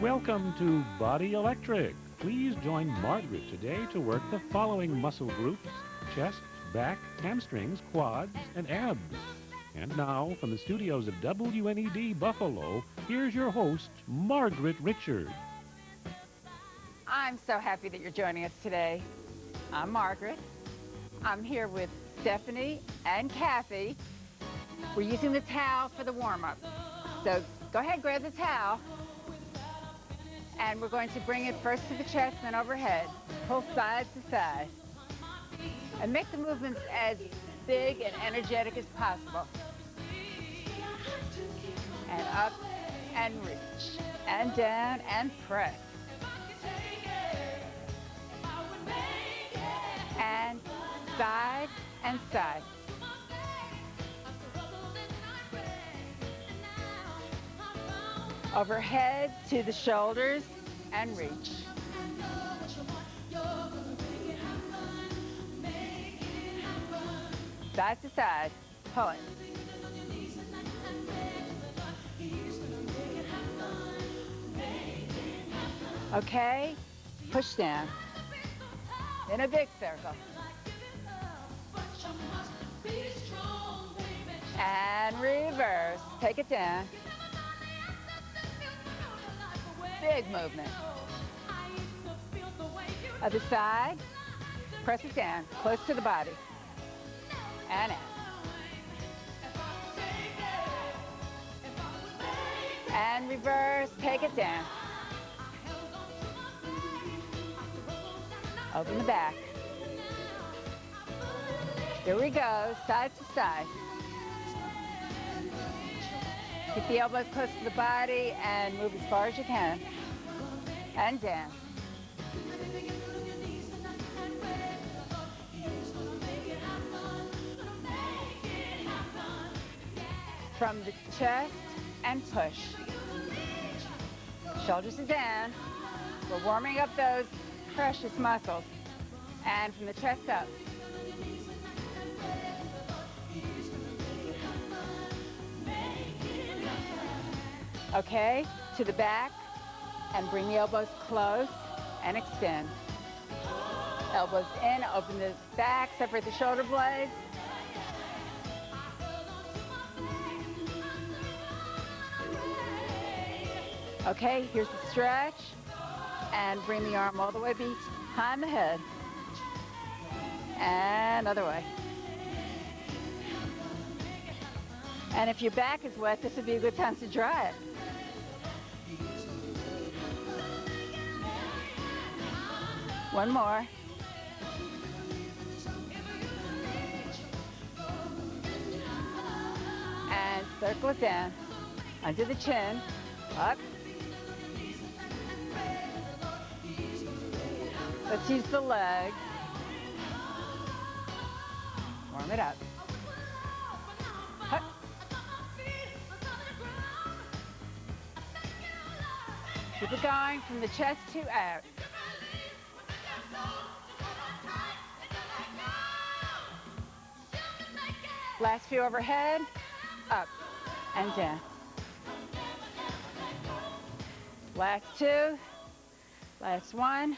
Welcome to Body Electric. Please join Margaret today to work the following muscle groups: chest, back, hamstrings, quads, and abs. And now, from the studios of WNED Buffalo, here's your host, Margaret Richard. I'm so happy that you're joining us today. I'm Margaret. I'm here with Stephanie and Kathy. We're using the towel for the warm-up. So go ahead, grab the towel. And we're going to bring it first to the chest, then overhead. Pull side to side. And make the movements as big and energetic as possible. And up and reach. And down and press. And side and side. Overhead to the shoulders and reach. Side to side, pull it. Okay, push down in a big circle. And reverse, take it down. Big movement. Other side, press it down, close to the body. And out. And reverse, take it down. Open the back. Here we go, side to side. Keep the elbows close to the body and move as far as you can. And down. From the chest and push. Shoulders are down. We're warming up those precious muscles. And from the chest up. Okay, to the back, and bring the elbows close and extend. Elbows in, open the back, separate the shoulder blades. Okay, here's the stretch, and bring the arm all the way behind the head. And other way. And if your back is wet, this would be a good time to dry it. One more. And circle it down. Under the chin. Up. Let's use the leg. Warm it up. Hut. Keep it going from the chest to out. Last few overhead, up and down. Last two, last one.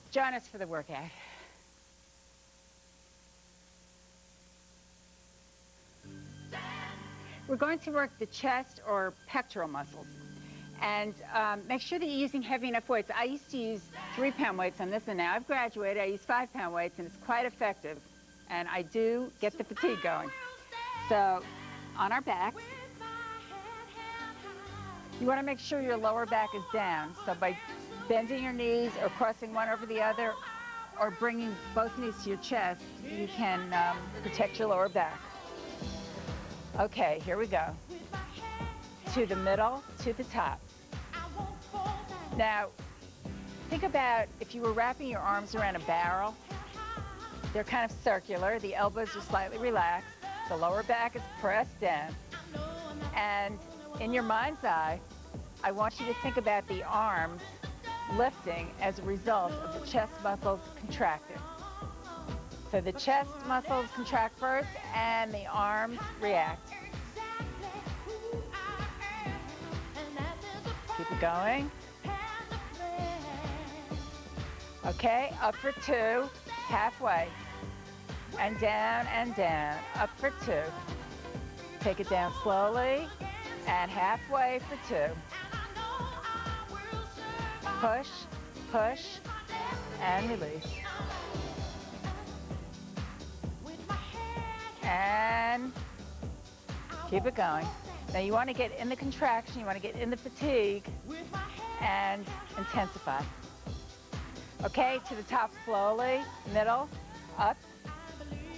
Join us for the workout. We're going to work the chest or pectoral muscles. And make sure that you're using heavy enough weights. I used to use 3-pound weights on this, and now I've graduated. I use 5-pound weights, and it's quite effective. And I do get the fatigue going. So on our backs, you want to make sure your lower back is down. So by bending your knees or crossing one over the other or bringing both knees to your chest, you can protect your lower back. Okay, here we go. To the middle, to the top. Now, think about if you were wrapping your arms around a barrel. They're kind of circular. The elbows are slightly relaxed. The lower back is pressed down. And in your mind's eye, I want you to think about the arms lifting as a result of the chest muscles contracting. So the chest muscles contract first and the arms react. Keep it going. Okay, up for 2, halfway. And down, up for 2. Take it down slowly, and halfway for 2. Push, push, and release. And keep it going. Now you want to get in the contraction, you want to get in the fatigue, and intensify. Okay, to the top slowly, middle, up,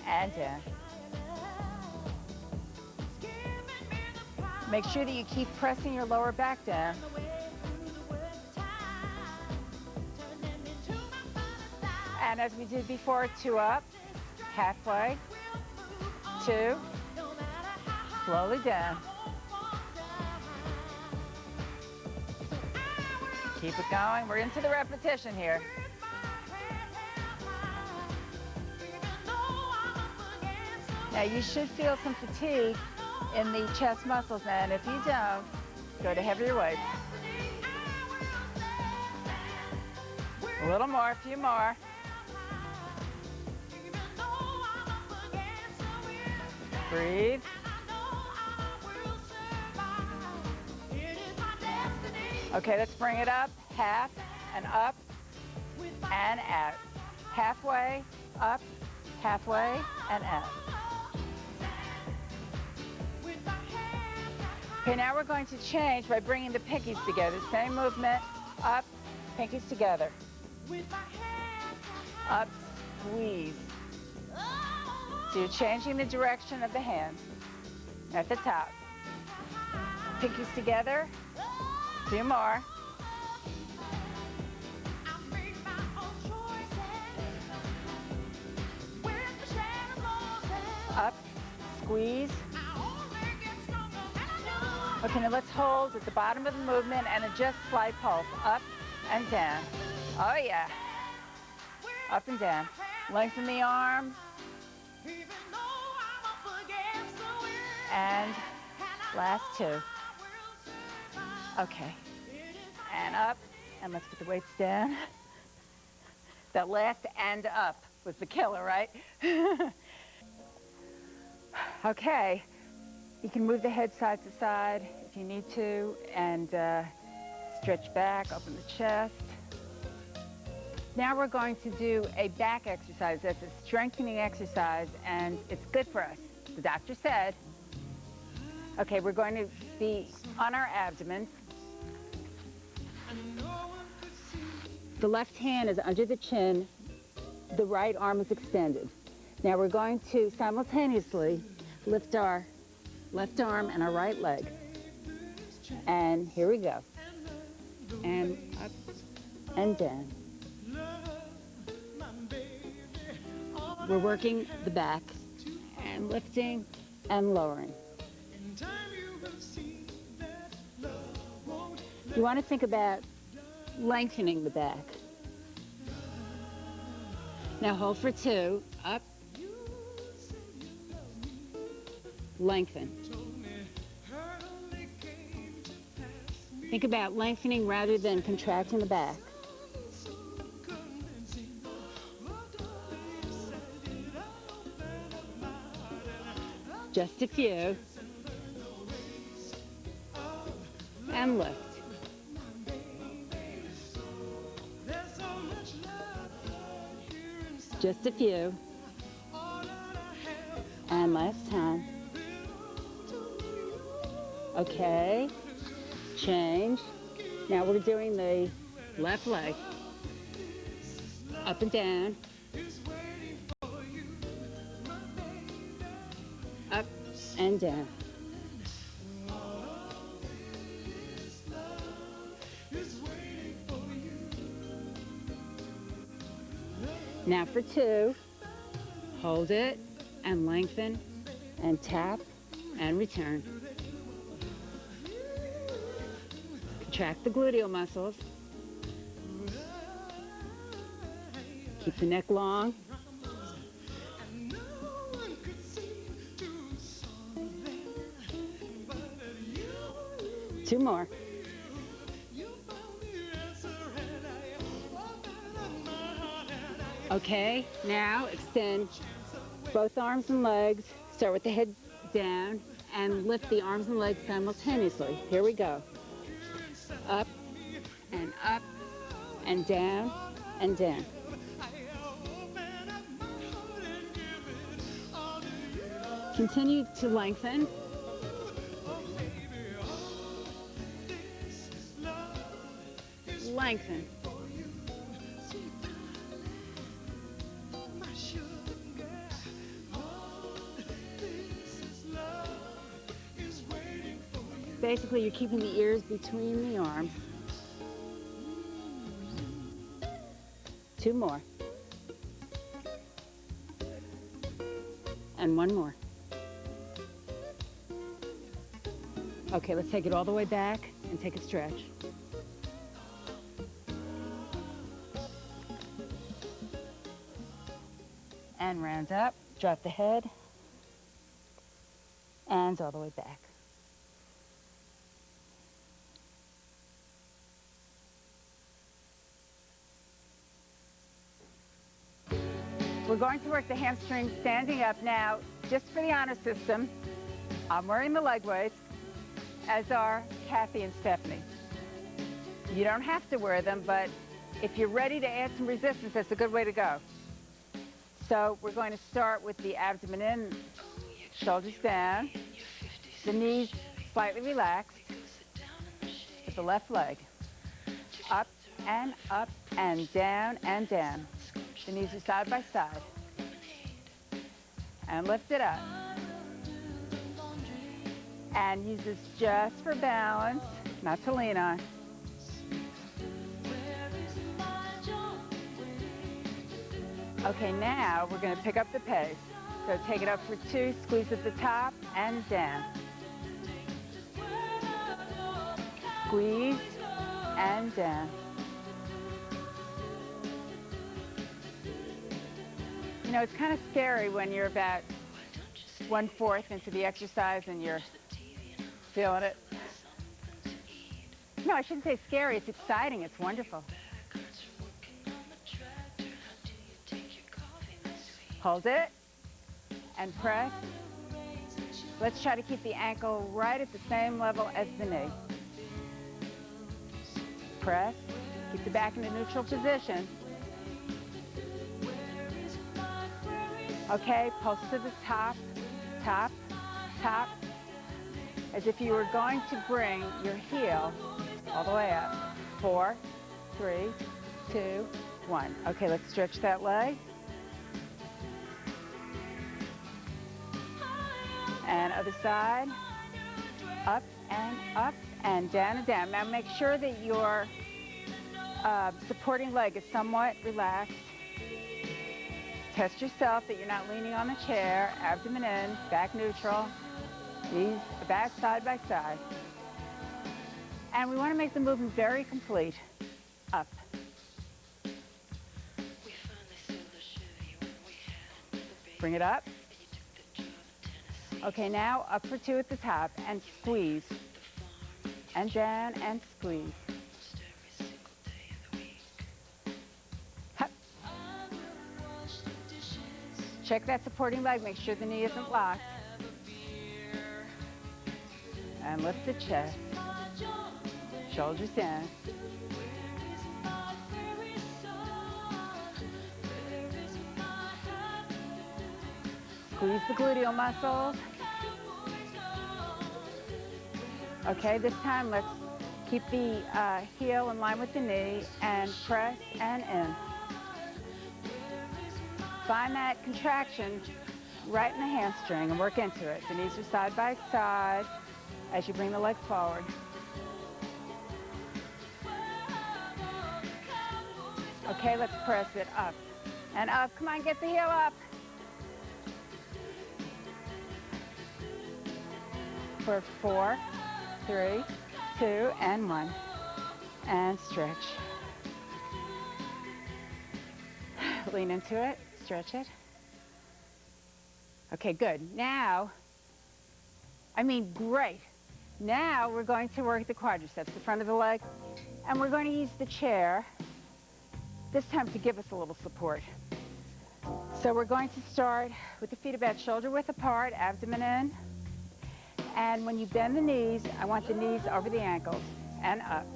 and down. Make sure that you keep pressing your lower back down. And as we did before, 2 up, halfway, 2, slowly down. Keep it going. We're into the repetition here. Now you should feel some fatigue in the chest muscles, and if you don't, go to heavier weights. A little more, a few more. Breathe. Okay, let's bring it up, half, and out. Halfway, up, halfway, and out. Okay, now we're going to change by bringing the pinkies together. Same movement, up, pinkies together. Up, squeeze. So you're changing the direction of the hand at the top. Pinkies together, 2 more. Up, squeeze. Okay, now let's hold at the bottom of the movement and adjust slight pulse. Up and down. Oh yeah. Up and down. Lengthen the arms. And last 2. Okay. And up. And let's put the weights down. That last and up was the killer, right? Okay. You can move the head side to side if you need to, and stretch back, open the chest. Now we're going to do a back exercise. That's a strengthening exercise, and it's good for us. The doctor said. Okay, we're going to be on our abdomen. The left hand is under the chin. The right arm is extended. Now we're going to simultaneously lift our left arm and our right leg. And here we go. And up and down. We're working the back and lifting and lowering. You want to think about lengthening the back. Now hold for 2, up, lengthen. Think about lengthening rather than contracting the back. Just a few. And lift. Just a few. And last time. Okay. Change. Now we're doing the left leg. Up and down. Up and down. Now for 2, hold it and lengthen and tap and return. Contract the gluteal muscles. Keep the neck long. Two more. Okay, now extend both arms and legs. Start with the head down and lift the arms and legs simultaneously. Here we go. Up and down and down. Continue to lengthen. Lengthen. Basically, you're keeping the ears between the arms. 2 more. And 1 more. Okay, let's take it all the way back and take a stretch. And round up, drop the head, and all the way back. We're going to work the hamstring standing up now. Just for the honor system, I'm wearing the leg weights, as are Kathy and Stephanie. You don't have to wear them, but if you're ready to add some resistance, that's a good way to go. So we're going to start with the abdomen in, shoulders down, the knees slightly relaxed, with the left leg. Up and down and down. The knees are side by side. And lift it up. And use this just for balance, not to lean on. Okay, now we're going to pick up the pace. So take it up for 2, squeeze at the top and down. Squeeze and down. You know, it's kind of scary when you're about 1/4 into the exercise and you're feeling it. No, I shouldn't say scary. It's exciting. It's wonderful. Hold it and press. Let's try to keep the ankle right at the same level as the knee. Press. Keep the back in a neutral position. Okay, pulse to the top, top, top, as if you were going to bring your heel all the way up. 4, 3, 2, 1. Okay, let's stretch that leg. And other side, up and down. Now make sure that your supporting leg is somewhat relaxed. Test yourself that you're not leaning on the chair. Abdomen in, back neutral, knees back side by side. And we want to make the movement very complete. Up. Bring it up. Okay, now up for 2 at the top and squeeze. And down and squeeze. Hup. Check that supporting leg, make sure the knee isn't locked. And lift the chest. Shoulders down. Squeeze the gluteal muscles. Okay, this time let's keep the heel in line with the knee and press and in. Find that contraction right in the hamstring and work into it. The knees are side by side as you bring the legs forward. Okay, let's press it up and up. Come on, get the heel up. For 4, 3, 2, and 1. And stretch. Lean into it, stretch it. Okay, good. Now, great. Now we're going to work the quadriceps, the front of the leg, and we're going to use the chair, this time to give us a little support. So we're going to start with the feet about shoulder width apart, abdomen in. And when you bend the knees, I want the knees over the ankles and up.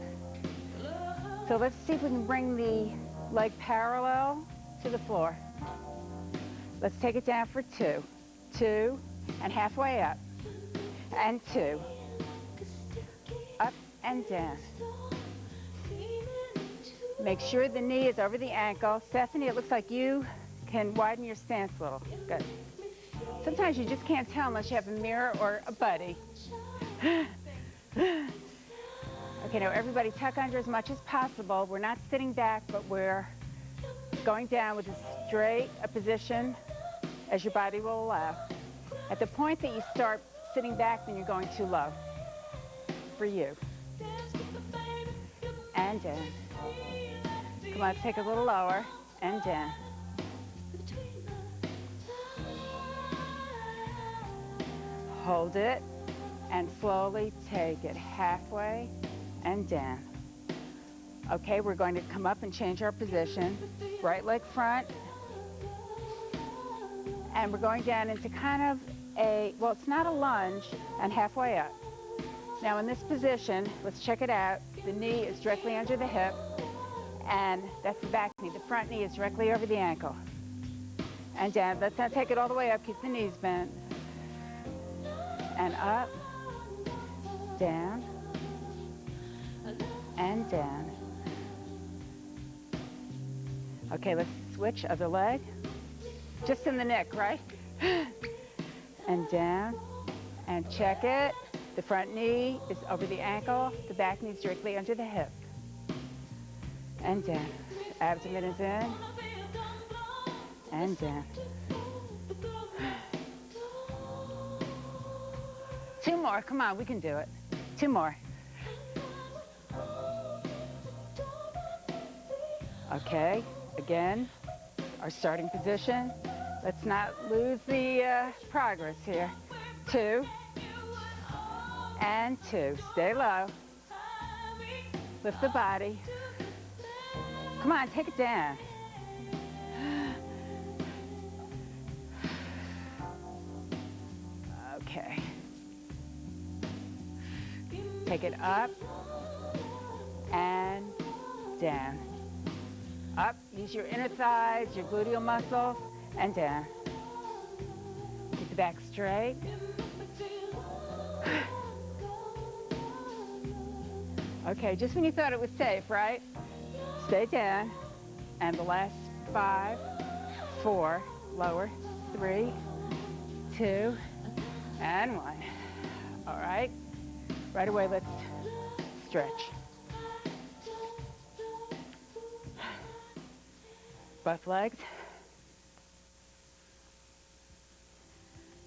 So let's see if we can bring the leg parallel to the floor. Let's take it down for 2. 2, and halfway up. And 2. Up and down. Make sure the knee is over the ankle. Stephanie, it looks like you can widen your stance a little. Good. Sometimes you just can't tell unless you have a mirror or a buddy. Okay, now everybody tuck under as much as possible. We're not sitting back, but we're going down with as straight a position as your body will allow. At the point that you start sitting back, then you're going too low for you. And down. Come on, take a little lower and down. Hold it and slowly take it halfway and down. Okay, we're going to come up and change our position. Right leg front. And we're going down into kind of a, well, it's not a lunge, and halfway up. Now in this position, let's check it out. The knee is directly under the hip, and that's the back knee. The front knee is directly over the ankle. And down. Let's not take it all the way up. Keep the knees bent. And up, down, and down. Okay, let's switch other leg. Just in the neck, right? And down, and check it. The front knee is over the ankle. The back knee is directly under the hip. And down. Abdomen is in, and down. 2 more, come on, we can do it. 2 more. Okay, again, our starting position. Let's not lose the progress here. 2, and 2. Stay low. Lift the body. Come on, take it down. Okay. Take it up and down. Up, use your inner thighs, your gluteal muscles, and down. Keep the back straight. Okay, just when you thought it was safe, right? Stay down. And the last 5, 4, lower, 3, 2, and 1. All right. Right away, let's stretch. Both legs.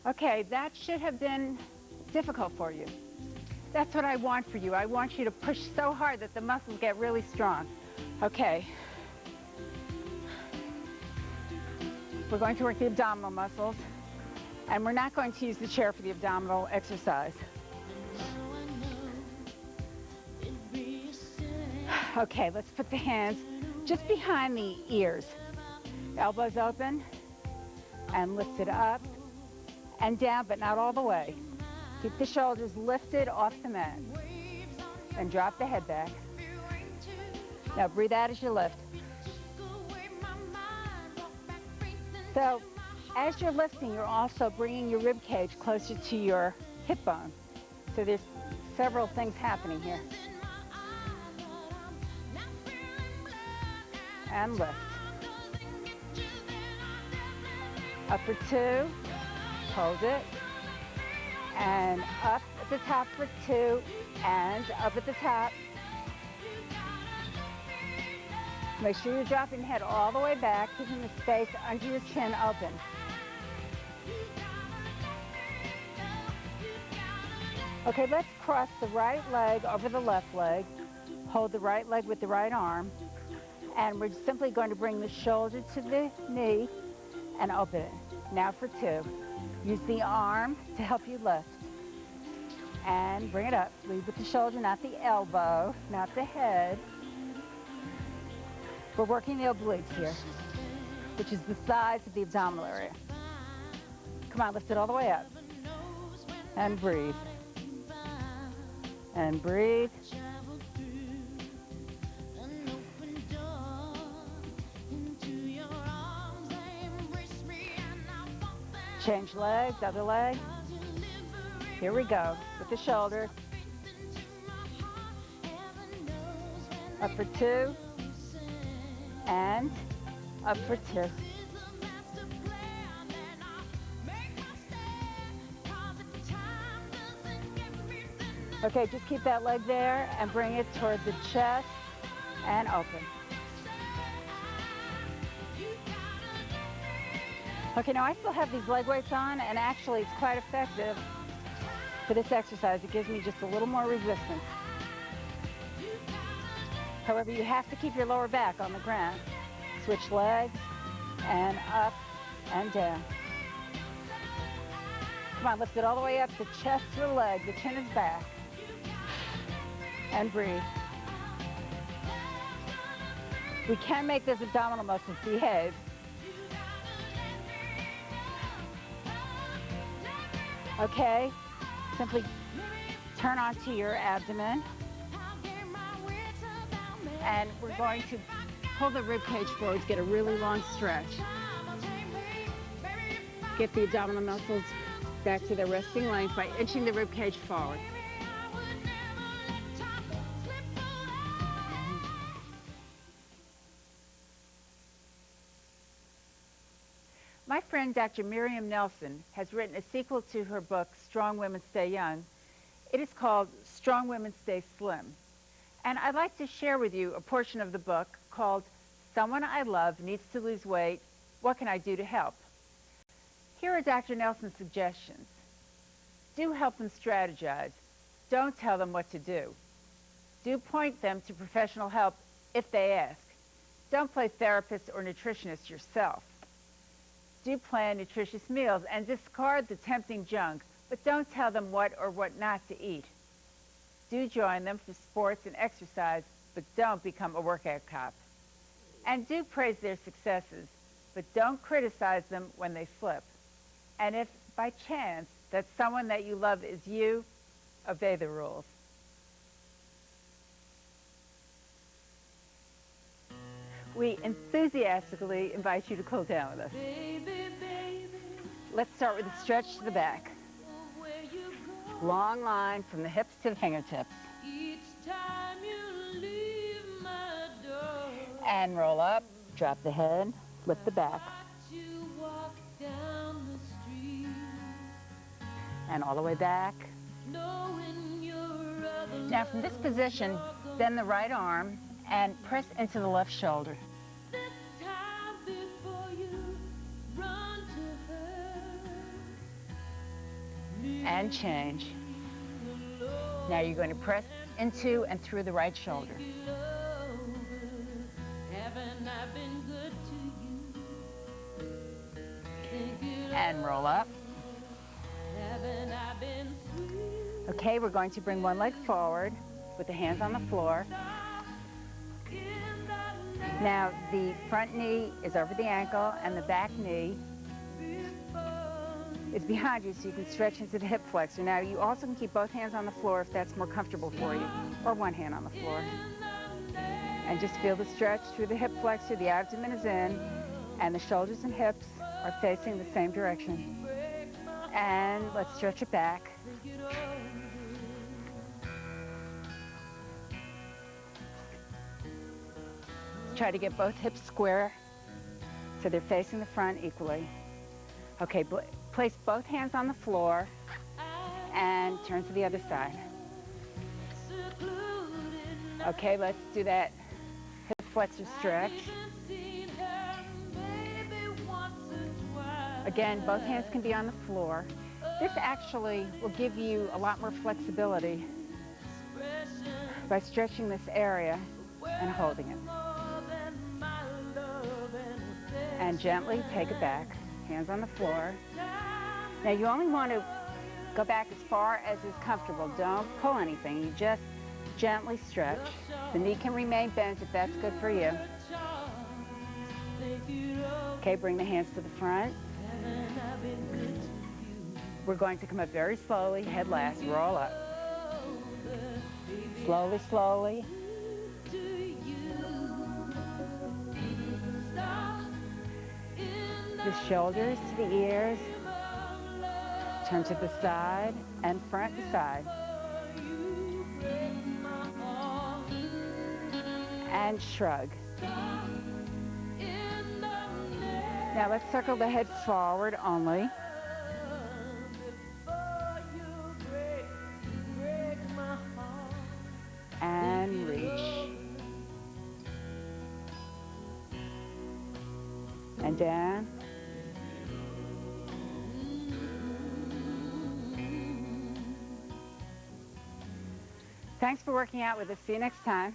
Okay, that should have been difficult for you. That's what I want for you. I want you to push so hard that the muscles get really strong. Okay. We're going to work the abdominal muscles, and we're not going to use the chair for the abdominal exercise. Okay, let's put the hands just behind the ears. Elbows open, and lift it up and down, but not all the way. Keep the shoulders lifted off the mat. And drop the head back. Now breathe out as you lift. So as you're lifting, you're also bringing your rib cage closer to your hip bone. So there's several things happening here. And lift. Up for 2, hold it, and up at the top for 2, and up at the top. Make sure you're dropping the head all the way back, keeping the space under your chin open. Okay, let's cross the right leg over the left leg. Hold the right leg with the right arm. And we're simply going to bring the shoulder to the knee and open it. Now for 2. Use the arm to help you lift. And bring it up. Lead with the shoulder, not the elbow, not the head. We're working the obliques here. which is the size of the abdominal area. Come on, lift it all the way up. And breathe. And breathe. Change legs, other leg. Here we go, with the shoulder. Up for 2. And up for 2. Okay, just keep that leg there and bring it toward the chest and open. Okay, now I still have these leg weights on, and actually it's quite effective for this exercise. It gives me just a little more resistance. However, you have to keep your lower back on the ground. Switch legs and up and down. Come on, lift it all the way up, the chest to the leg, the chin is back. And breathe. We can make those abdominal muscles behave. Okay, simply turn onto your abdomen. And we're going to pull the rib cage forward to get a really long stretch. Get the abdominal muscles back to their resting length by inching the rib cage forward. My friend Dr. Miriam Nelson has written a sequel to her book, Strong Women Stay Young. It is called Strong Women Stay Slim. And I'd like to share with you a portion of the book called Someone I Love Needs to Lose Weight. What can I do to help? Here are Dr. Nelson's suggestions. Do help them strategize. Don't tell them what to do. Do point them to professional help if they ask. Don't play therapist or nutritionist yourself. Do plan nutritious meals and discard the tempting junk, but don't tell them what or what not to eat. Do join them for sports and exercise, but don't become a workout cop. And do praise their successes, but don't criticize them when they slip. And if by chance that someone that you love is you, obey the rules. We enthusiastically invite you to cool down with us. Let's start with a stretch to the back. Long line from the hips to the fingertips. And roll up, drop the head, lift the back. And all the way back. Now from this position, bend the right arm and press into the left shoulder. And change. Now you're going to press into and through the right shoulder. And roll up. Okay, we're going to bring one leg forward with the hands on the floor. Now the front knee is over the ankle and the back knee is behind you, so you can stretch into the hip flexor. Now you also can keep both hands on the floor if that's more comfortable for you, or one hand on the floor. And just feel the stretch through the hip flexor. The abdomen is in and the shoulders and hips are facing the same direction. And let's stretch it back. Try to get both hips square so they're facing the front equally. Okay, place both hands on the floor and turn to the other side. Okay, let's do that hip flexor stretch. Again, both hands can be on the floor. This actually will give you a lot more flexibility by stretching this area and holding it. And gently take it back, hands on the floor. Now you only want to go back as far as is comfortable. Don't pull anything, you just gently stretch. The knee can remain bent if that's good for you. Okay, bring the hands to the front. We're going to come up very slowly, head last, roll up. Slowly, slowly. The shoulders to the ears. Turn to the side and front to side. And shrug. Now let's circle the head forward only. And reach. And down. Thanks for working out with us. See you next time.